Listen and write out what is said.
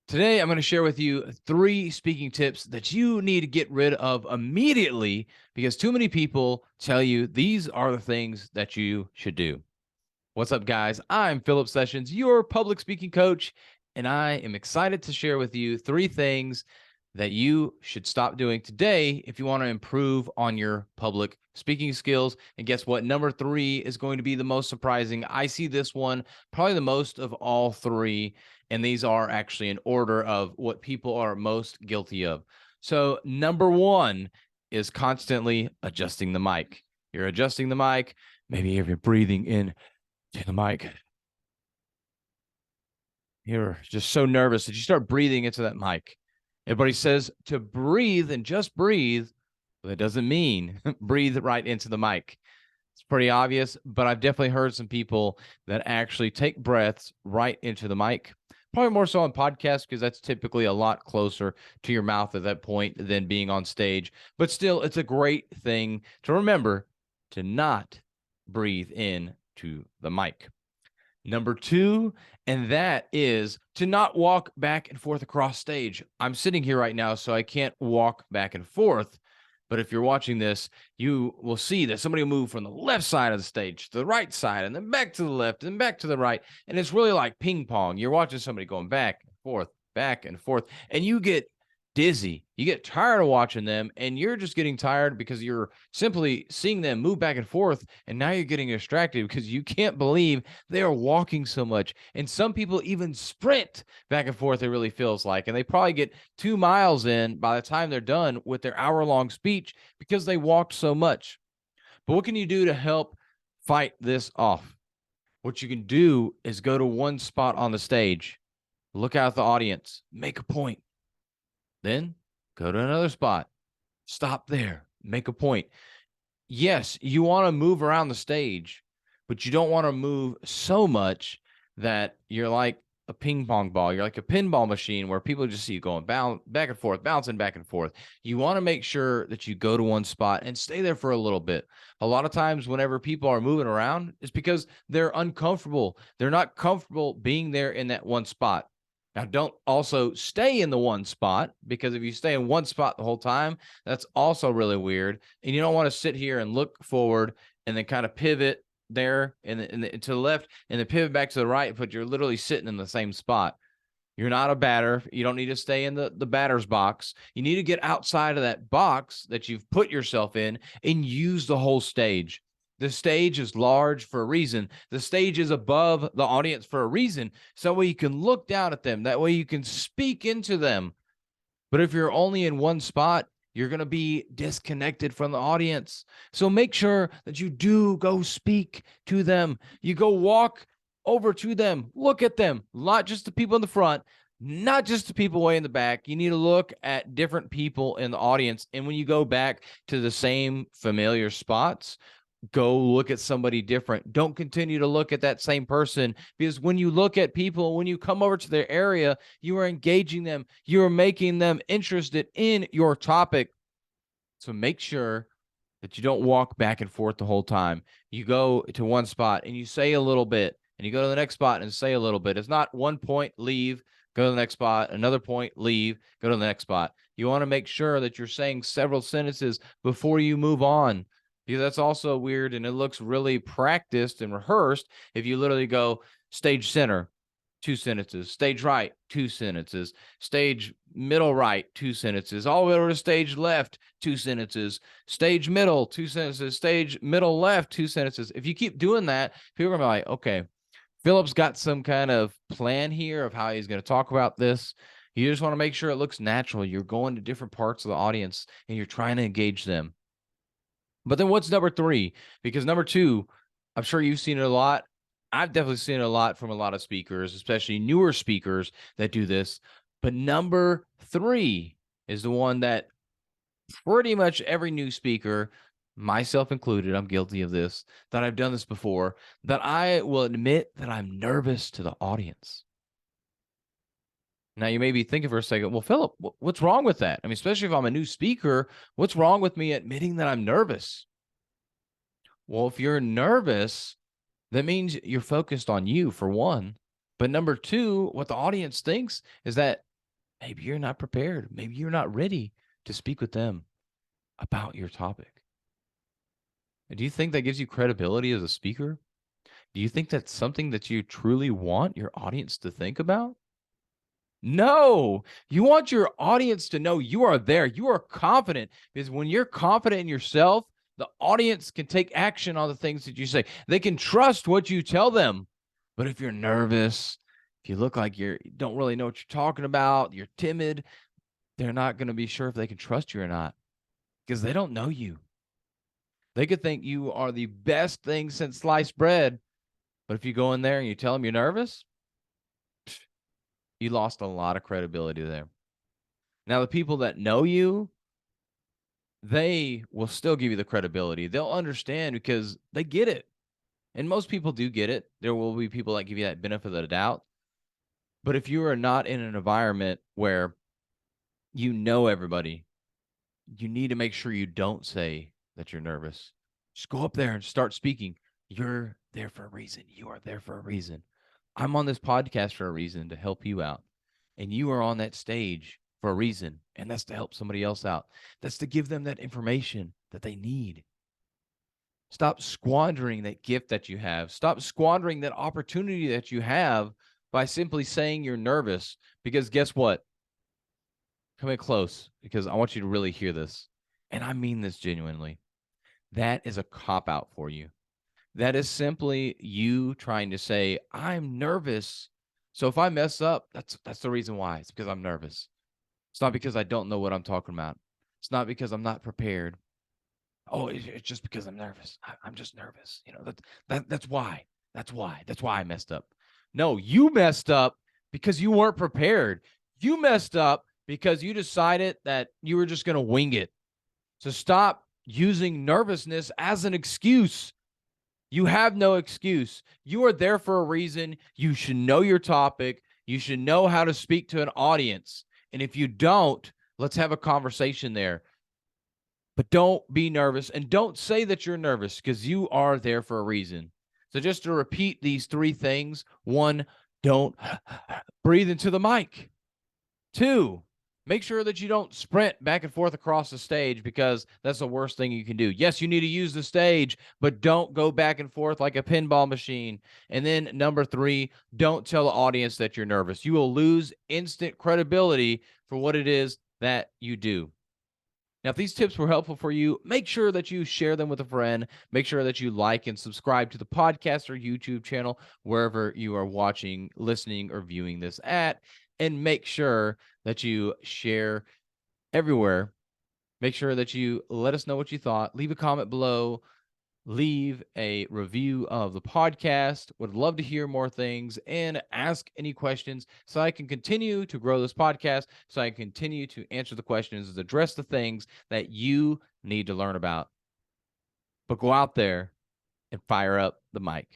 Today, I'm going to share with you 3 speaking tips that you need to get rid of immediately because too many people tell you these are the things that you should do. What's up, guys? I'm Philip Sessions, your public speaking coach, and I am excited to share with you 3 things that you should stop doing today if you want to improve on your public speaking skills. And guess what? Number 3 is going to be the most surprising. I see this one probably the most of all 3, and these are actually in order of what people are most guilty of. So, number 1 is constantly adjusting the mic. You're adjusting the mic, maybe if you're breathing in to the mic. You're just so nervous that you start breathing into that mic. Everybody says to breathe and just breathe, but that doesn't mean breathe right into the mic. It's pretty obvious, but I've definitely heard some people that actually take breaths right into the mic. Probably more so on podcasts because that's typically a lot closer to your mouth at that point than being on stage. But still, it's a great thing to remember to not breathe in to the mic. Number 2, and that is to not walk back and forth across stage. I'm sitting here right now, so I can't walk back and forth. But if you're watching this, you will see that somebody will move from the left side of the stage to the right side, and then back to the left, and back to the right. And it's really like ping pong. You're watching somebody going back and forth, and you get dizzy. You get tired of watching them, and you're just getting tired because you're simply seeing them move back and forth, and now you're getting distracted because you can't believe they are walking so much. And some people even sprint back and forth, it really feels like, and they probably get 2 miles in by the time they're done with their hour-long speech because they walked so much. But what can you do to help fight this off? What you can do is go to one spot on the stage, look out at the audience, make a point. Then go to another spot, stop there, make a point. Yes, you want to move around the stage, but you don't want to move so much that you're like a ping pong ball. You're like a pinball machine where people just see you going back and forth, bouncing back and forth. You want to make sure that you go to one spot and stay there for a little bit. A lot of times, whenever people are moving around, it's because they're uncomfortable. They're not comfortable being there in that one spot. Now, don't also stay in the one spot, because if you stay in one spot the whole time, that's also really weird. And you don't want to sit here and look forward and then kind of pivot there and to the left and then pivot back to the right, but you're literally sitting in the same spot. You're not a batter. You don't need to stay in the batter's box. You need to get outside of that box that you've put yourself in and use the whole stage. The stage is large for a reason. The stage is above the audience for a reason. So that way you can look down at them. That way you can speak into them. But if you're only in one spot, you're going to be disconnected from the audience. So make sure that you do go speak to them. You go walk over to them, look at them, not just the people in the front, not just the people way in the back. You need to look at different people in the audience. And when you go back to the same familiar spots, go look at somebody different. Don't continue to look at that same person, because when you look at people, when you come over to their area, you are engaging them. You are making them interested in your topic. So make sure that you don't walk back and forth the whole time. You go to one spot and you say a little bit, and you go to the next spot and say a little bit. It's not one point, leave, go to the next spot, another point, leave, go to the next spot. You want to make sure that you're saying several sentences before you move on, because that's also weird, and it looks really practiced and rehearsed if you literally go stage center, 2 sentences, stage right, 2 sentences, stage middle right, 2 sentences, all the way over to stage left, 2 sentences, stage middle, 2 sentences, stage middle left, 2 sentences. If you keep doing that, people are going to be like, okay, Philip's got some kind of plan here of how he's going to talk about this. You just want to make sure it looks natural. You're going to different parts of the audience and you're trying to engage them. But then what's number 3? Because number 2, I'm sure you've seen it a lot. I've definitely seen it a lot from a lot of speakers, especially newer speakers that do this. But number 3 is the one that pretty much every new speaker, myself included, I'm guilty of this, that I've done this before, that I will admit that I'm nervous to the audience. Now, you may be thinking for a second, well, Philip, what's wrong with that? I mean, especially if I'm a new speaker, what's wrong with me admitting that I'm nervous? Well, if you're nervous, that means you're focused on you, for one. But number 2, what the audience thinks is that maybe you're not prepared. Maybe you're not ready to speak with them about your topic. Do you think that gives you credibility as a speaker? Do you think that's something that you truly want your audience to think about? No, you want your audience to know you are there. You are confident because when you're confident in yourself, the audience can take action on the things that you say. They can trust what you tell them. But if you're nervous, if you look like you don't really know what you're talking about, you're timid, they're not going to be sure if they can trust you or not because they don't know you. They could think you are the best thing since sliced bread. But if you go in there and you tell them you're nervous, you lost a lot of credibility there. Now, the people that know you, they will still give you the credibility. They'll understand because they get it. And most people do get it. There will be people that give you that benefit of the doubt. But if you are not in an environment where you know everybody, you need to make sure you don't say that you're nervous. Just go up there and start speaking. You're there for a reason. You are there for a reason. I'm on this podcast for a reason to help you out. And you are on that stage for a reason. And that's to help somebody else out. That's to give them that information that they need. Stop squandering that gift that you have. Stop squandering that opportunity that you have by simply saying you're nervous. Because guess what? Come in close because I want you to really hear this. And I mean this genuinely. That is a cop out for you. That is simply you trying to say, I'm nervous. So if I mess up, that's the reason why. It's because I'm nervous. It's not because I don't know what I'm talking about. It's not because I'm not prepared. Oh, it's just because I'm nervous. I'm just nervous. You know, that's why. That's why. That's why I messed up. No, you messed up because you weren't prepared. You messed up because you decided that you were just going to wing it. So stop using nervousness as an excuse. You have no excuse. You are there for a reason. You should know your topic. You should know how to speak to an audience. And if you don't, let's have a conversation there. But don't be nervous and don't say that you're nervous because you are there for a reason. So just to repeat these three things: one, don't breathe into the mic. Two, make sure that you don't sprint back and forth across the stage because that's the worst thing you can do. Yes, you need to use the stage, but don't go back and forth like a pinball machine. And then number three, don't tell the audience that you're nervous. You will lose instant credibility for what it is that you do. Now, if these tips were helpful for you, make sure that you share them with a friend. Make sure that you like and subscribe to the podcast or YouTube channel, wherever you are watching, listening, or viewing this at. And make sure that you share everywhere. Make sure that you let us know what you thought. Leave a comment below. Leave a review of the podcast. Would love to hear more things and ask any questions so I can continue to grow this podcast, so I can continue to answer the questions, address the things that you need to learn about. But go out there and fire up the mic.